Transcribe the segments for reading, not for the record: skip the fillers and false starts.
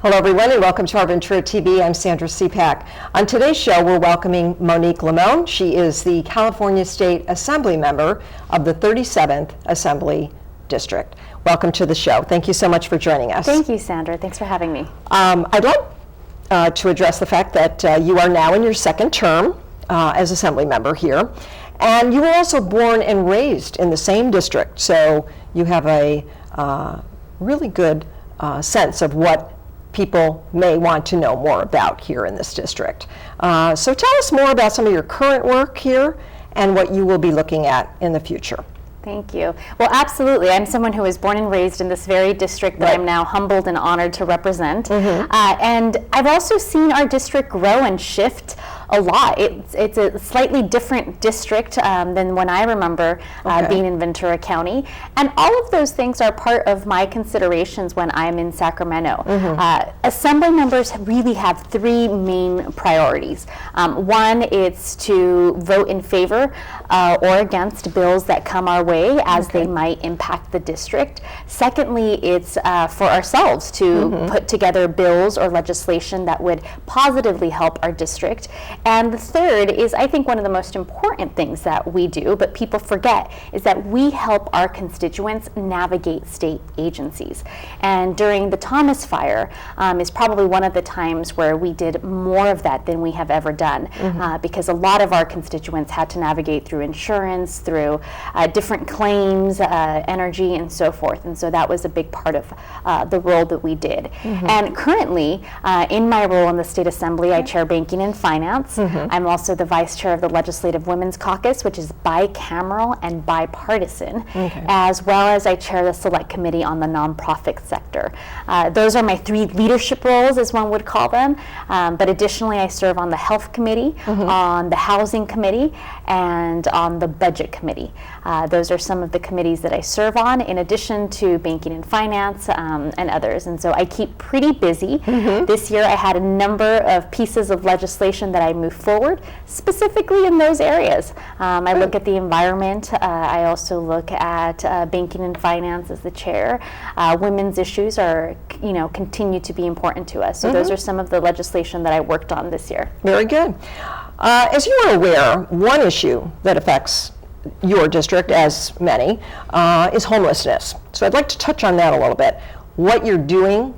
Hello everyone and welcome to Our Ventura TV. I'm Sandra Siepak. On today's show we're welcoming Monique Limon. She is the California State Assemblymember of the 37th Assembly District. Welcome to the show. Thank you so much for joining us. Thank you, Sandra. Thanks for having me. I'd like to address the fact that you are now in your second term as Assemblymember here. And you were also born and raised in the same district, so you have a really good sense of what people may want to know more about here in this district. So tell us more about some of your current work here and what you will be looking at in the future. Thank you. Well, absolutely. I'm someone who was born and raised in this very district that I'm now humbled and honored to represent. And I've also seen our district grow and shift a lot. It's a slightly different district than when I remember being in Ventura County. And all of those things are part of my considerations when I'm in Sacramento. Assembly members really have three main priorities. One is to vote in favor or against bills that come our way as they might impact the district. Secondly, it's for ourselves to put together bills or legislation that would positively help our district. And the third is, I think, one of the most important things that we do, but people forget, is that we help our constituents navigate state agencies. And during the Thomas fire is probably one of the times where we did more of that than we have ever done, because a lot of our constituents had to navigate through insurance, through different claims, energy, and so forth. And so that was a big part of the role that we did. And currently, in my role in the State Assembly, I chair Banking and Finance. I'm also the vice chair of the Legislative Women's Caucus, which is bicameral and bipartisan, as well as I chair the Select Committee on the nonprofit sector. Those are my three leadership roles, as one would call them. But additionally, I serve on the Health Committee, on the Housing Committee, and on the Budget Committee. Those are some of the committees that I serve on, in addition to Banking and Finance and others. And so I keep pretty busy. This year I had a number of pieces of legislation that I moved forward, specifically in those areas. I look at the environment. I also look at Banking and Finance as the chair. Women's issues are, continue to be important to us. So those are some of the legislation that I worked on this year. Very good. As you are aware, one issue that affects your district, as many, is homelessness. So I'd like to touch on that a little bit. What you're doing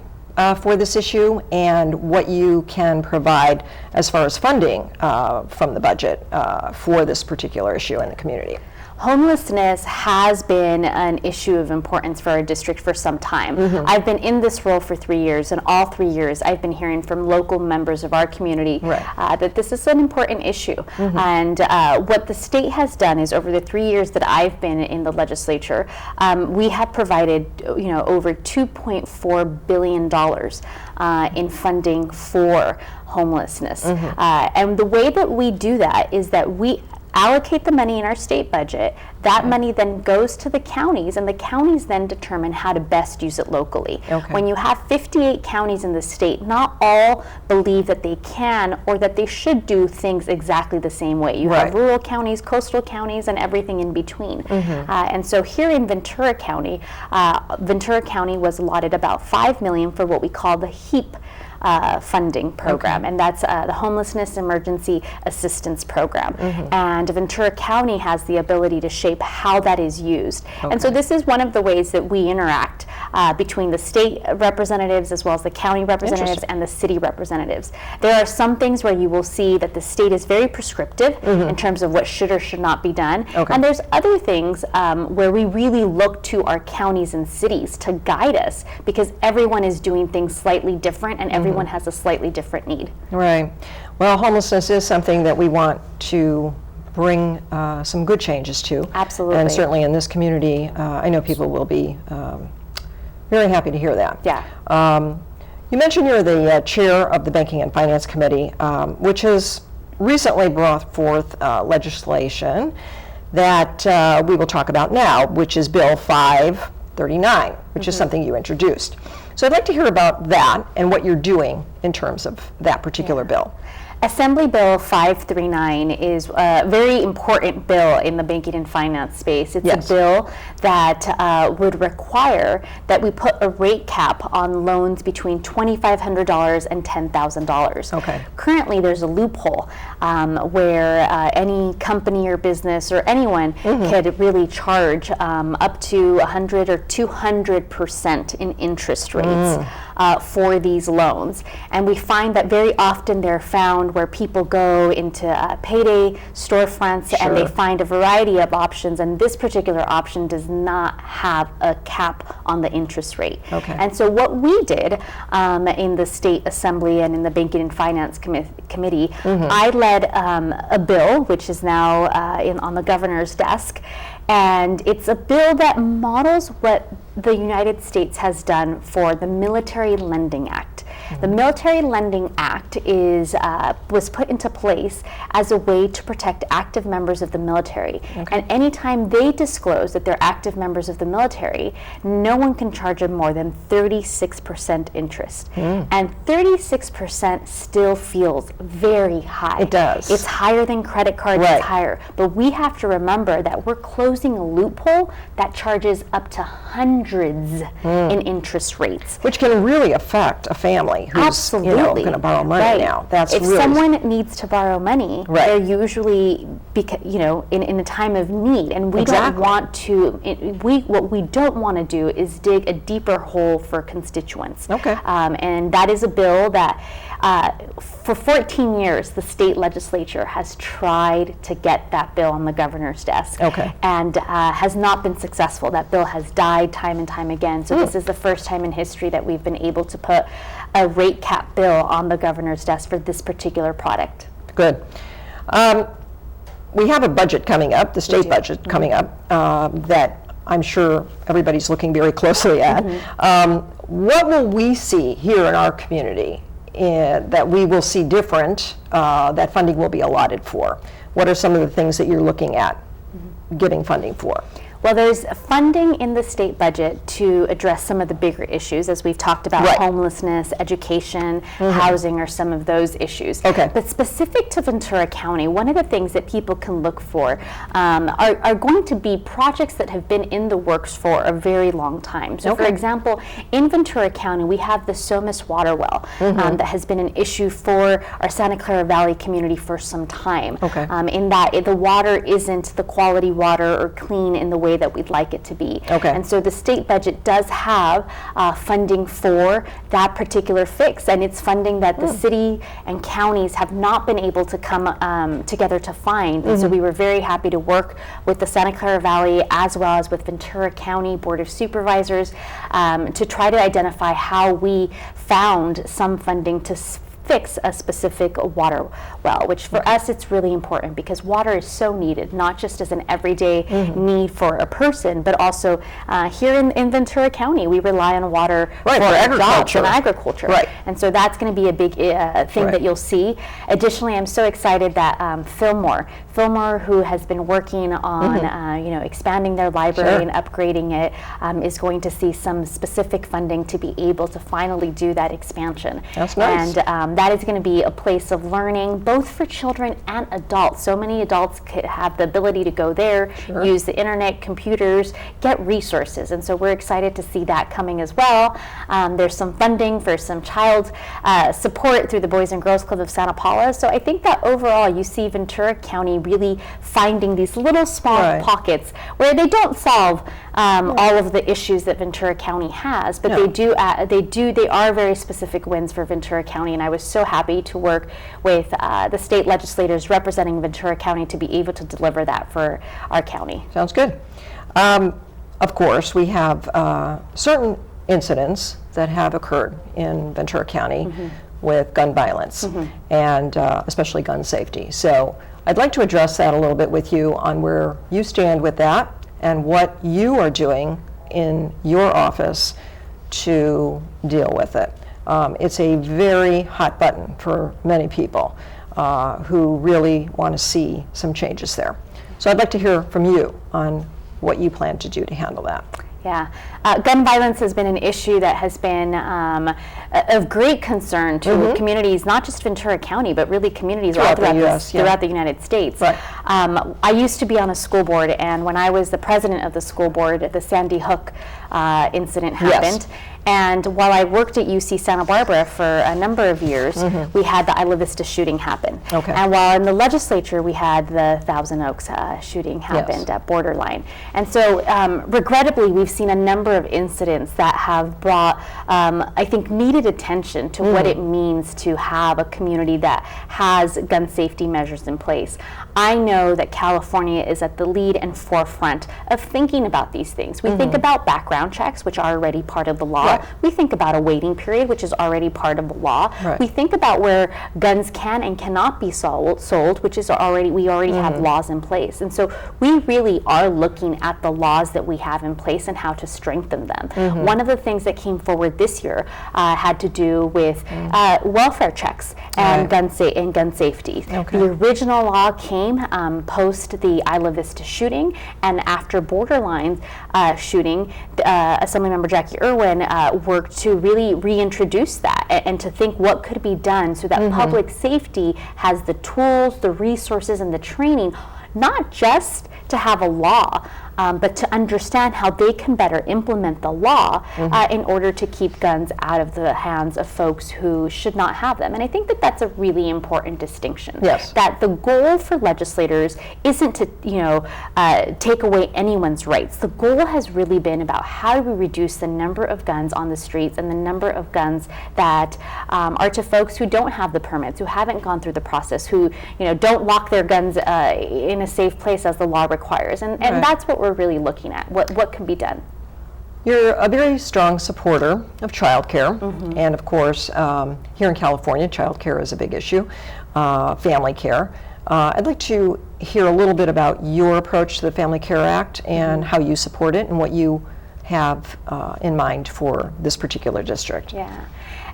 for this issue and what you can provide as far as funding from the budget for this particular issue in the community. Homelessness has been an issue of importance for our district for some time. I've been in this role for 3 years, and all 3 years I've been hearing from local members of our community that this is an important issue. And what the state has done is, over the 3 years that I've been in the legislature, we have provided over $2.4 billion in funding for homelessness. And the way that we do that is that we allocate the money in our state budget. That money then goes to the counties, and the counties then determine how to best use it locally. When you have 58 counties in the state, not all believe that they can or that they should do things exactly the same way. You have rural counties, coastal counties, and everything in between. And so here in Ventura County was allotted about $5 million for what we call the HEAP funding program, and that's the Homelessness Emergency Assistance Program. And Ventura County has the ability to shape how that is used. And so this is one of the ways that we interact between the state representatives as well as the county representatives and the city representatives. There are some things where you will see that the state is very prescriptive in terms of what should or should not be done. And there's other things where we really look to our counties and cities to guide us, because everyone is doing things slightly different and everyone has a slightly different need. Right. Well, homelessness is something that we want to bring some good changes to. Absolutely. And certainly in this community, I know people will be very happy to hear that. You mentioned you're the chair of the Banking and Finance Committee, which has recently brought forth legislation that we will talk about now, which is Bill 539, which is something you introduced. So I'd like to hear about that and what you're doing in terms of that particular bill. Assembly Bill 539 is a very important bill in the banking and finance space. It's Yes. a bill that would require that we put a rate cap on loans between $2,500 and $10,000. Okay. Currently, there's a loophole where any company or business or anyone could really charge up to 100 or 200% in interest rates for these loans. And we find that very often they're found where people go into payday storefronts and they find a variety of options, and this particular option does not have a cap on the interest rate. Okay. And so what we did in the State Assembly and in the Banking and Finance Committee, I led a bill which is now on the governor's desk, and it's a bill that models what the United States has done for the Military Lending Act. The Military Lending Act was put into place as a way to protect active members of the military. Okay. And anytime they disclose that they're active members of the military, no one can charge them more than 36% interest. And 36% still feels very high. It does. It's higher than credit cards, Right. it's higher. But we have to remember that we're closing a loophole that charges up to hundreds in interest rates. Which can really affect a family who's Absolutely. going to borrow money Right. now. That's if really someone needs to borrow money, Right. they're usually in a time of need, and we Exactly. don't want to. What we don't want to do is dig a deeper hole for constituents. Okay. And that is a bill that. For 14 years, the state legislature has tried to get that bill on the governor's desk, Okay. and has not been successful. That bill has died time and time again. So this is the first time in history that we've been able to put a rate cap bill on the governor's desk for this particular product. Good. We have a budget coming up, the state budget coming up, that I'm sure everybody's looking very closely at. What will we see here in our community that we will see different, that funding will be allotted for? What are some of the things that you're looking at getting funding for? Well, there's funding in the state budget to address some of the bigger issues, as we've talked about. Right. Homelessness, education, housing are some of those issues. Okay. But specific to Ventura County, one of the things that people can look for are going to be projects that have been in the works for a very long time. So for example, in Ventura County, we have the Somas water well that has been an issue for our Santa Clara Valley community for some time. Okay. In that the water isn't the quality water or clean in the way that we'd like it to be. Okay. And so the state budget does have funding for that particular fix, and it's funding that the city and counties have not been able to come together to find. And so we were very happy to work with the Santa Clara Valley as well as with Ventura County Board of Supervisors to try to identify how we found some funding to fix a specific water well, which for us it's really important because water is so needed, not just as an everyday need for a person, but also here in Ventura County we rely on water for jobs and agriculture. Right. And so that's going to be a big thing that you'll see. Additionally, I'm so excited that Fillmore, who has been working on expanding their library and upgrading it, is going to see some specific funding to be able to finally do that expansion. That's nice. And that is going to be a place of learning both for children and adults. So many adults could have the ability to go there, use the internet, computers, get resources. And so we're excited to see that coming as well. There's some funding for some child support through the Boys and Girls Club of Santa Paula. So I think that overall you see Ventura County really finding these little small pockets where they don't solve all of the issues that Ventura County has, but they are very specific wins for Ventura County, and I was so happy to work with the state legislators representing Ventura County to be able to deliver that for our county. Sounds good. Of course, we have certain incidents that have occurred in Ventura County with gun violence and especially gun safety. So I'd like to address that a little bit with you on where you stand with that and what you are doing in your office to deal with it. It's a very hot button for many people who really want to see some changes there. So I'd like to hear from you on what you plan to do to handle that. Yeah, gun violence has been an issue that has been of great concern to communities, not just Ventura County, but really communities all throughout the United States. Right. I used to be on a school board, and when I was the president of the school board, the Sandy Hook incident happened. And while I worked at UC Santa Barbara for a number of years, we had the Isla Vista shooting happen. Okay. And while in the legislature, we had the Thousand Oaks shooting happened at Borderline. And so, regrettably, we've seen a number of incidents that have brought, I think, needed attention to what it means to have a community that has gun safety measures in place. I know that California is at the lead and forefront of thinking about these things. We think about background checks, which are already part of the law. Right. We think about a waiting period, which is already part of the law. Right. We think about where guns can and cannot be sold, which is we already have laws in place. And so we really are looking at the laws that we have in place and how to strengthen them. One of the things that came forward this year had to do with welfare checks and gun safety. Okay. The original law came post the Isla Vista shooting, and after Borderline shooting, Assemblymember Jackie Irwin worked to really reintroduce that and to think what could be done so that public safety has the tools, the resources, and the training, not just to have a law, but to understand how they can better implement the law in order to keep guns out of the hands of folks who should not have them. And I think that that's a really important distinction. Yes. That the goal for legislators isn't to, take away anyone's rights. The goal has really been about how do we reduce the number of guns on the streets and the number of guns that are to folks who don't have the permits, who haven't gone through the process, who don't lock their guns in a safe place as the law requires. And that's what we're really looking at, what can be done. You're a very strong supporter of childcare, and of course, here in California, childcare is a big issue, family care. I'd like to hear a little bit about your approach to the Family Care Act and how you support it and what you have in mind for this particular district. Yeah.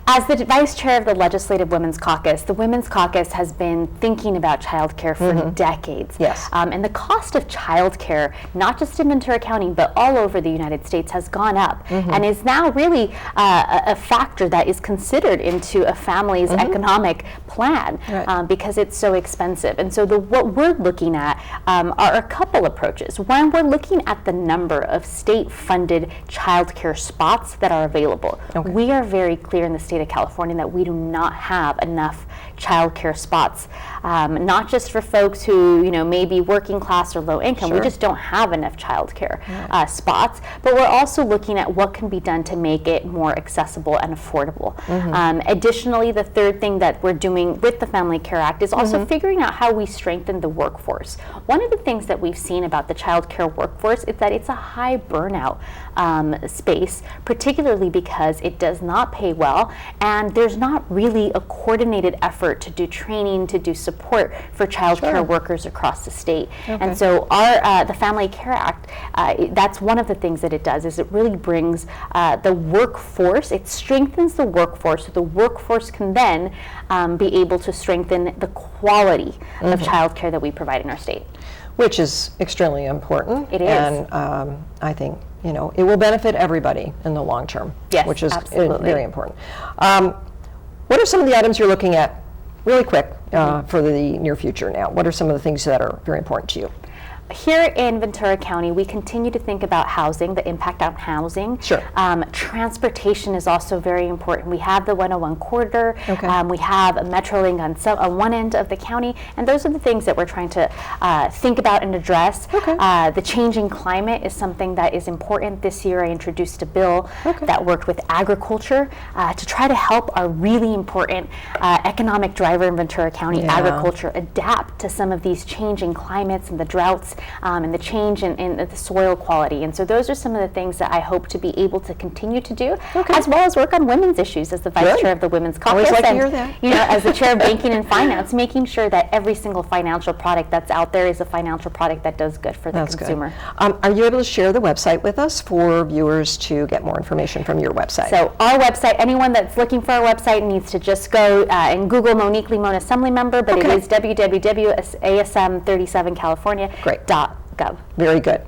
As the Vice Chair of the Legislative Women's Caucus, the Women's Caucus has been thinking about childcare for decades. Yes. And the cost of childcare, not just in Ventura County, but all over the United States, has gone up and is now really a factor that is considered into a family's economic plan because it's so expensive. And so what we're looking at are a couple approaches. One, we're looking at the number of state-funded childcare spots that are available. Okay. We are very clear in the state of California that we do not have enough childcare spots, not just for folks who may be working class or low income. Sure. We just don't have enough childcare spots, but we're also looking at what can be done to make it more accessible and affordable. Additionally, the third thing that we're doing with the Family Care Act is also figuring out how we strengthen the workforce. One of the things that we've seen about the childcare workforce is that it's a high burnout space, particularly because it does not pay well, and there's not really a coordinated effort to do training, to do support for childcare workers across the state. And so the Family Care Act, that's one of the things that it does, is it really brings the workforce, it strengthens the workforce, so the workforce can then be able to strengthen the quality of childcare that we provide in our state. Which is extremely important. It is. And I think it will benefit everybody in the long term, which is very important. What are some of the items you're looking at really quick for the near future now? What are some of the things that are very important to you? Here in Ventura County, we continue to think about housing, the impact on housing. Sure. Transportation is also very important. We have the 101 corridor. Okay. We have a MetroLink on one end of the county, and those are the things that we're trying to think about and address. Okay. The changing climate is something that is important. This year, I introduced a bill that worked with agriculture to try to help our really important economic driver in Ventura County, agriculture, adapt to some of these changing climates and the droughts and the change in the soil quality. And so those are some of the things that I hope to be able to continue to do, as well as work on women's issues as the Vice Chair of the Women's Caucus. Always like to hear that. As the Chair of Banking and Finance, making sure that every single financial product that's out there is a financial product that does good for the consumer. Are you able to share the website with us for viewers to get more information from your website? So our website, anyone that's looking for our website needs to just go and Google Monique Limon Assemblymember, but it is www.asm37california.gov. Very good.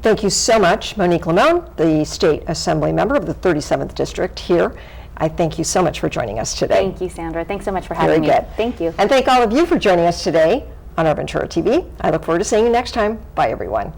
Thank you so much, Monique Limon, the State Assembly Member of the 37th District here I thank you so much for joining us today. Thank you, Sandra. Thanks so much for having me. Very good. Thank you. And thank all of you for joining us today on Our Ventura TV. I look forward to seeing you next time. Bye, everyone.